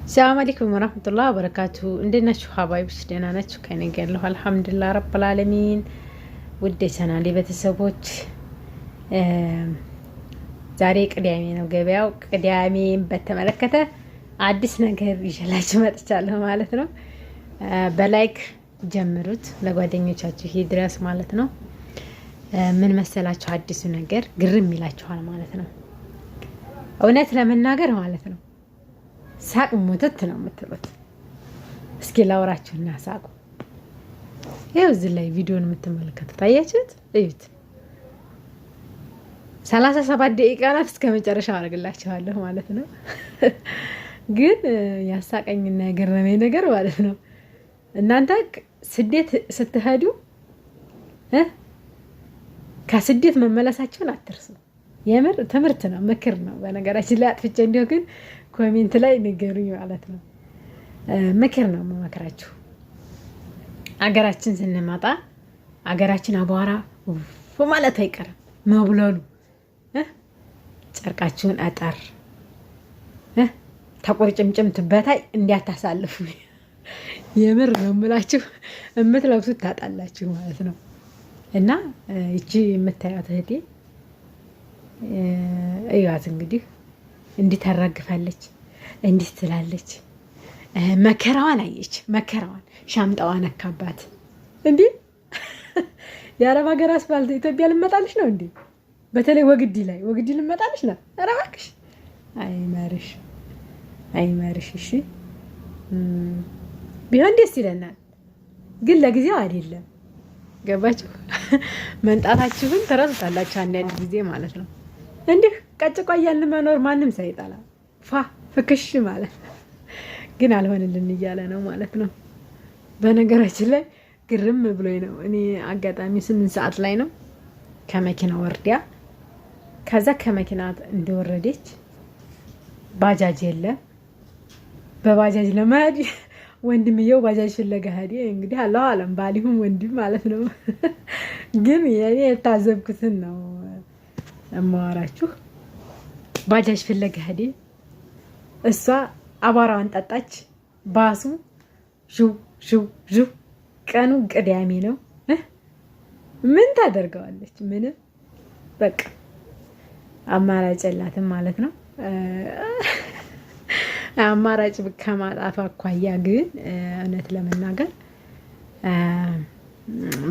السلام عليكم ورحمة الله وبركاته. عندنا شو حبايب شدينا نشوف كان يقول له الحمد لله رب العالمين. ودي سنة اللي بتسبوت زاري قدامي ነው ገበያው ቅዳሜ በተመለከተ አዲስ ነገር ይዤላችሁ መጥቻለሁ ማለት ነው። በላይክ ጀምሩት ለጓደኞቻችሁ ይድረስ ማለት ነው። ምን መሰላችሁ አዲሱ ነገር ግርም ይላችኋል ማለት ነው። እውነት ለመናገር ማለት ነው ሳቅ ሞተት ነው የምትሉት። እስኪ ላውራችሁና ሳቁ። ይኸው እዚህ ላይ ቪዲዮን የምትመለከቱት አያችሁት? እዩት። 37 ደቂቃ ናት። እስከ መጨረሻው አደርግላችኋለሁ ማለት ነው። ግን ያሳቀኝና የገረመኝ ነገር ማለት ነው እናንተ ስደት ስትሄዱ ከስደት መመለሳችሁን አትርሱ። የምር ትምህርት ነው፣ ምክር ነው። በነገራችን ላይ አጥፍቼ እንደው ግን ኮሜንት ላይ ንገሩኝ ማለት ነው። ምክር ነው መመክራችሁ። አገራችን ስንመጣ አገራችን አቧራ ማለት አይቀርም መብለሉ። ጨርቃችሁን አጠር ተቆርጭምጭምት በታይ እንዲያታሳልፉ። የምር ነው የምላችሁ፣ የምትለብሱት ታጣላችሁ ማለት ነው። እና እቺ የምታዩት እህቴ እዩት እንግዲህ እንዲህ ታራግፋለች፣ እንዲህ ትላለች። መከራዋን አየች፣ መከራዋን ሻምጣዋን አካባት። እንዴ የአረብ ሀገር አስፋልት ኢትዮጵያ ልመጣልሽ ነው እንዴ? በተለይ ወግዲ ላይ ወግዲ ልመጣልሽ ነው። ኧረ እባክሽ አይመርሽ፣ አይመርሽ። እሺ ቢሆን ደስ ይለናል፣ ግን ለጊዜው አይደለም። ገባችሁ? መንጣታችሁን ተረሱታላችሁ አንዳንድ ጊዜ ማለት ነው። እንዲህ ቀጭቋ እያልን መኖር ማንም ሳይጣላ ፋ ፍክሽ ማለት ግን አልሆንልን እያለ ነው ማለት ነው። በነገራችን ላይ ግርም ብሎኝ ነው እኔ አጋጣሚ 8 ሰዓት ላይ ነው ከመኪና ወርዲያ። ከዛ ከመኪና እንደወረደች ባጃጅ የለ። በባጃጅ ለመሄድ ወንድምየው ባጃጅ ፍለጋ ሄደ። እንግዲህ አላህ አለም ባሊሁም ወንድም ማለት ነው። ግን የኔ የታዘብኩትን ነው እማወራችሁ። ባጃጅ ፍለጋ ሄደ። እሷ አቧራዋን ጠጣች። ባሱ ሹ ሹ ሹ። ቀኑ ቅዳሜ ነው። ምን ታደርገዋለች? ምንም በቃ አማራጭ የላትም ማለት ነው። አማራጭ ከማጣቷ አኳያ ግን እውነት ለመናገር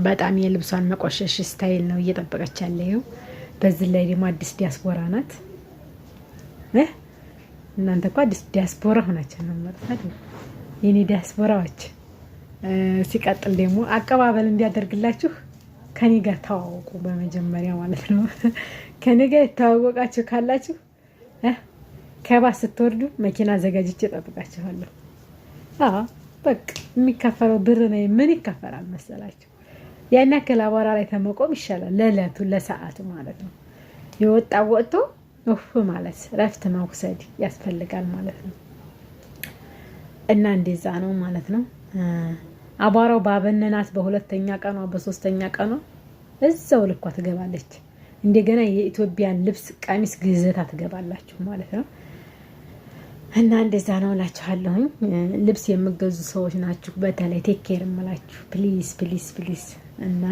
በጣም የልብሷን መቆሸሽ ስታይል ነው እየጠበቀች ያለው። በዚህ ላይ ደግሞ አዲስ ዲያስፖራ ናት። እናንተ እኮ አዲስ ዲያስፖራ ሆናችሁ ነው ማለት የኔ ዲያስፖራዎች። ሲቀጥል ደግሞ አቀባበል እንዲያደርግላችሁ ከኔ ጋር ተዋወቁ በመጀመሪያ ማለት ነው። ከኔ ጋር የተዋወቃችሁ ካላችሁ ከባስ ስትወርዱ መኪና አዘጋጅቼ እጠብቃችኋለሁ። በቃ የሚከፈለው ብር ነው። ምን ይከፈላል መሰላችሁ? ያን ያክል አቧራ ላይ ተመቆም ይሻላል፣ ለዕለቱ ለሰዓቱ ማለት ነው። የወጣ ወጥቶ ማለት ረፍት መውሰድ ያስፈልጋል ማለት ነው። እና እንደዛ ነው ማለት ነው። አቧራው ባበነናት በሁለተኛ ቀኗ በሶስተኛ ቀኗ እዛው ልኳ ትገባለች። እንደገና የኢትዮጵያን ልብስ ቀሚስ ግዝታ ትገባላችሁ ማለት ነው። እና እንደዛ ነው እላችኋለሁኝ። ልብስ የምገዙ ሰዎች ናችሁ በተለይ ቴክ ኬር እምላችሁ ፕሊዝ ፕሊዝ ፕሊዝ። እና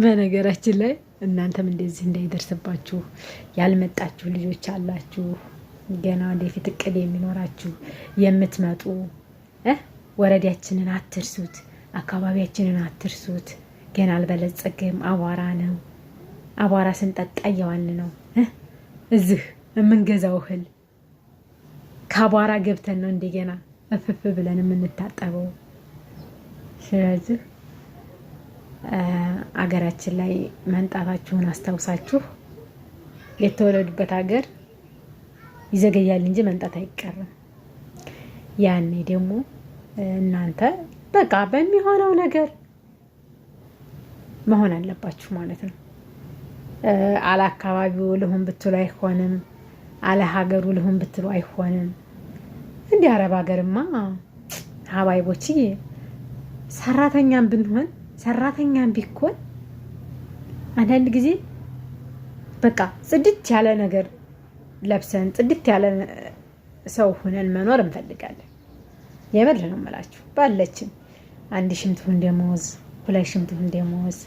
በነገራችን ላይ እናንተም እንደዚህ እንዳይደርስባችሁ ያልመጣችሁ ልጆች አላችሁ፣ ገና ወደፊት እቅድ የሚኖራችሁ የምትመጡ ወረዳችንን አትርሱት፣ አካባቢያችንን አትርሱት። ገና አልበለጸግም፣ አቧራ ነው። አቧራ ስንጠጣ እየዋልን ነው። እዚህ የምንገዛው እህል ከአቧራ ገብተን ነው እንደገና እፍፍ ብለን የምንታጠበው። ስለዚህ አገራችን ላይ መንጣታችሁን አስታውሳችሁ የተወለዱበት ሀገር ይዘገያል እንጂ መንጣት አይቀርም። ያኔ ደግሞ እናንተ በቃ በሚሆነው ነገር መሆን አለባችሁ ማለት ነው። አለ አካባቢው ልሁን ብትሉ አይሆንም፣ አለ ሀገሩ ልሁን ብትሉ አይሆንም። እንዲህ አረብ ሀገርማ ሀባይቦች ሰራተኛም ብንሆን ሰራተኛም ቢኮን አንዳንድ ጊዜ በቃ ጽድት ያለ ነገር ለብሰን ጽድት ያለ ሰው ሆነን መኖር እንፈልጋለን። የምር ነው የምላችሁ። ባለችን 1000 ትሁን ደሞዝ 2000 ትሁን ደሞዝ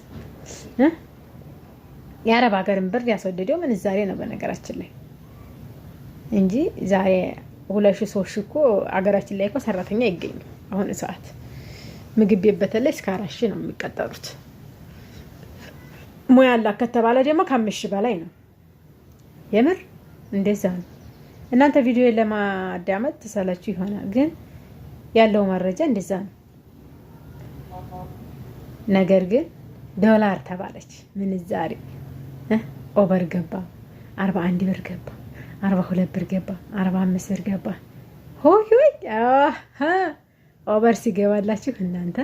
የአረብ ሀገርን ብር ያስወደደው ምንዛሬ ነው በነገራችን ላይ እንጂ ዛሬ 2000 3000 እኮ አገራችን ላይ እኮ ሰራተኛ አይገኝም። አሁን ሰዓት ምግብ ቤት በተለይ እስከ 4000 ነው የሚቀጠሩት። ሙያ አላት ከተባለ ደግሞ ከ5000 በላይ ነው። የምር እንደዛ ነው። እናንተ ቪዲዮ ለማዳመጥ ተሰላችሁ ይሆናል፣ ግን ያለው መረጃ እንደዛ ነው። ነገር ግን ዶላር ተባለች ምንዛሬ ኦቨር ገባ፣ 41 ብር ገባ፣ 42 ብር ገባ፣ 45 ብር ገባ። ሆይ ሆይ ኦቨር ሲገባላችሁ እናንተ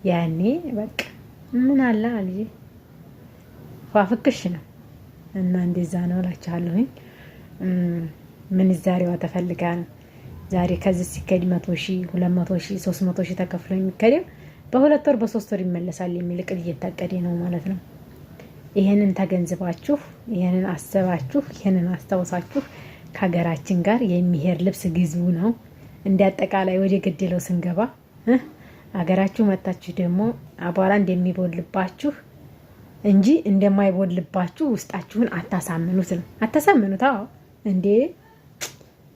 ያኔ በቃ ምን አለ አልጂ ፋፍክሽ ነው እና እንደዛ ነው እላችኋለሁኝ። ምንዛሬዋ ተፈልጋ ነው ዛሬ ከዚህ ሲከድ 100,000 200,000 300,000 ተከፍሎ የሚከደው በ2 ወር በ3 ወር ይመለሳል የሚል እቅድ እየታቀደ ነው ማለት ነው። ይሄንን ተገንዝባችሁ ይሄንን አሰባችሁ ይሄንን አስታውሳችሁ ከሀገራችን ጋር የሚሄድ ልብስ ግዙ ነው። እንደ አጠቃላይ ወደ ገደለው ስንገባ ሀገራችሁ መጣችሁ ደግሞ አቧራ እንደሚቦልባችሁ እንጂ እንደማይቦልባችሁ ውስጣችሁን አታሳምኑት ነው። አታሳምኑት። አዎ እንዴ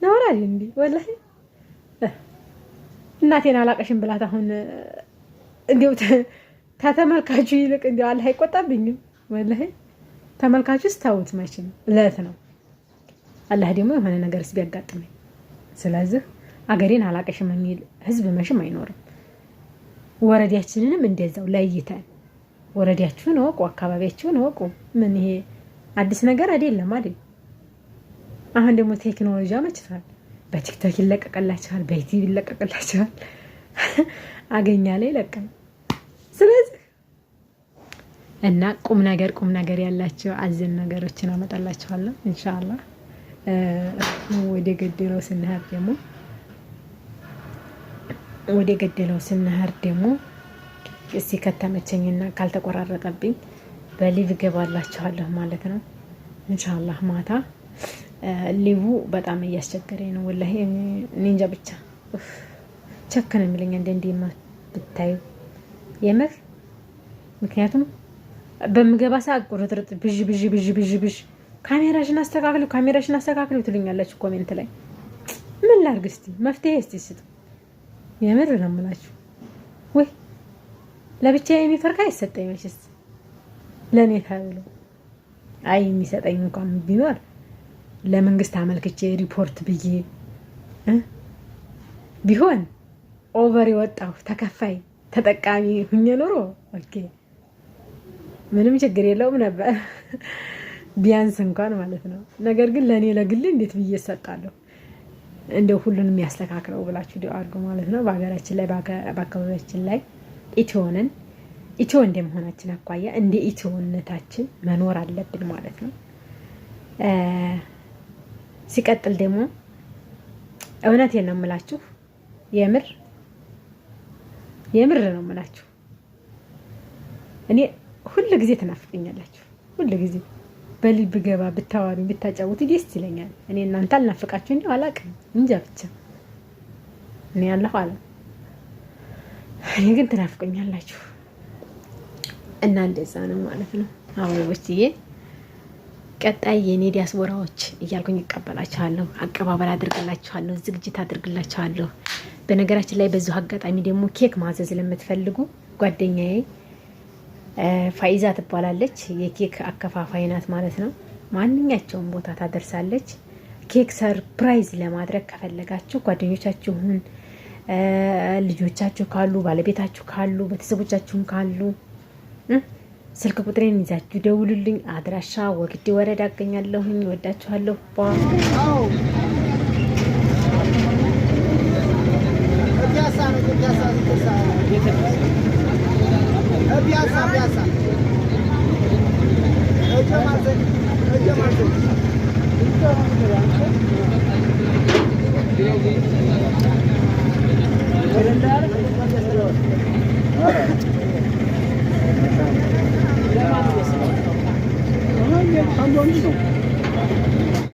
ነውራል እንዴ ወላሂ እናቴን አላቀሽም ብላት አሁን እንዴው ተተመልካቹ ይልቅ እንዴው አላህ አይቆጣብኝም። ወላሂ ተመልካቹስ ታውት መቼም ለት ነው። አላህ ደግሞ የሆነ ነገርስ ቢያጋጥመኝ ስለዚህ አገሬን አላቀሽም የሚል ህዝብ መቼም አይኖርም። ወረዳችንንም እንደዛው ለይተን ወረዳችሁን ወቁ፣ አካባቢያችሁን ወቁ። ምን ይሄ አዲስ ነገር አይደለም አይደል? አሁን ደግሞ ቴክኖሎጂ አመችቷል። በቲክቶክ ይለቀቀላችኋል፣ በዩቲዩብ ይለቀቀላችኋል። አገኛ ላይ ለቀም። ስለዚህ እና ቁም ነገር ያላችሁ አዘን ነገሮችን አመጣላችኋለሁ ኢንሻአላህ። ወደ ገደለው ስንሄድ ደግሞ እስቲ ከተመቸኝና ካልተቆራረጠብኝ በሊቭ ገባላችኋለሁ ማለት ነው ኢንሻአላህ። ማታ ሊቭ በጣም እያስቸገረኝ ነው ወላሂ። እኔ እንጃ ብቻ ቸከነ የሚለኝ እንደዚህ ብታዩ የምር። ምክንያቱም በምገባ ሰዓት ቁርጥርጥ ብዥ ካሜራሽን አስተካክሉ ትሉኛላችሁ ኮሜንት ላይ። ምን ላድርግ እስቲ መፍትሄ እስቲ ስጡ። የምር ነው የምላችሁ። ወይ ለብቻ የሚፈርካ አይሰጠኝ መቼስ ለኔ ተብሎ አይ የሚሰጠኝ እንኳን ቢኖር ለመንግስት አመልክቼ ሪፖርት ብዬ ቢሆን ኦቨር የወጣው ተከፋይ ተጠቃሚ ሁኜ ኖሮ ኦኬ ምንም ችግር የለውም ነበር ቢያንስ እንኳን ማለት ነው። ነገር ግን ለኔ ለግል እንዴት ብዬ እሰጣለሁ? እንደው ሁሉንም ያስተካክለው ብላችሁ ዲው አድርጉ ማለት ነው። በሀገራችን ላይ በአካባቢያችን ላይ ኢትዮ እንደመሆናችን አኳያ እንደ ኢትዮነታችን መኖር አለብን ማለት ነው። ሲቀጥል ደግሞ እውነቴን ነው የምላችሁ፣ የምር ነው የምላችሁ። እኔ ሁሉ ጊዜ ተናፍቀኛላችሁ። ሁሉ ጊዜ በልብ ገባ ብታዋሩ ብታጫውቱ ደስ ይለኛል። እኔ እናንተ አልናፍቃችሁ እንዴ አላውቅም እንጃ ብቻ እኔ ያለሁ አለ እኔ ግን ተናፍቀኛላችሁ እና እንደዛ ነው ማለት ነው። አበቦችዬ ቀጣይ የኔ ዲያስፖራዎች እያልኩኝ እቀበላችኋለሁ፣ አቀባበል አድርግላችኋለሁ፣ ዝግጅት አድርግላችኋለሁ። በነገራችን ላይ በዚሁ አጋጣሚ ደግሞ ኬክ ማዘዝ ለምትፈልጉ ጓደኛዬ ፋይዛ ትባላለች። የኬክ አከፋፋይ ናት ማለት ነው። ማንኛቸውም ቦታ ታደርሳለች። ኬክ ሰርፕራይዝ ለማድረግ ከፈለጋችሁ ጓደኞቻችሁን፣ ልጆቻችሁ ካሉ፣ ባለቤታችሁ ካሉ፣ ቤተሰቦቻችሁም ካሉ ስልክ ቁጥሬን ይዛችሁ ደውሉልኝ። አድራሻ ወግዲ ወረዳ አገኛለሁኝ። ወዳችኋለሁ። አንዱ ነው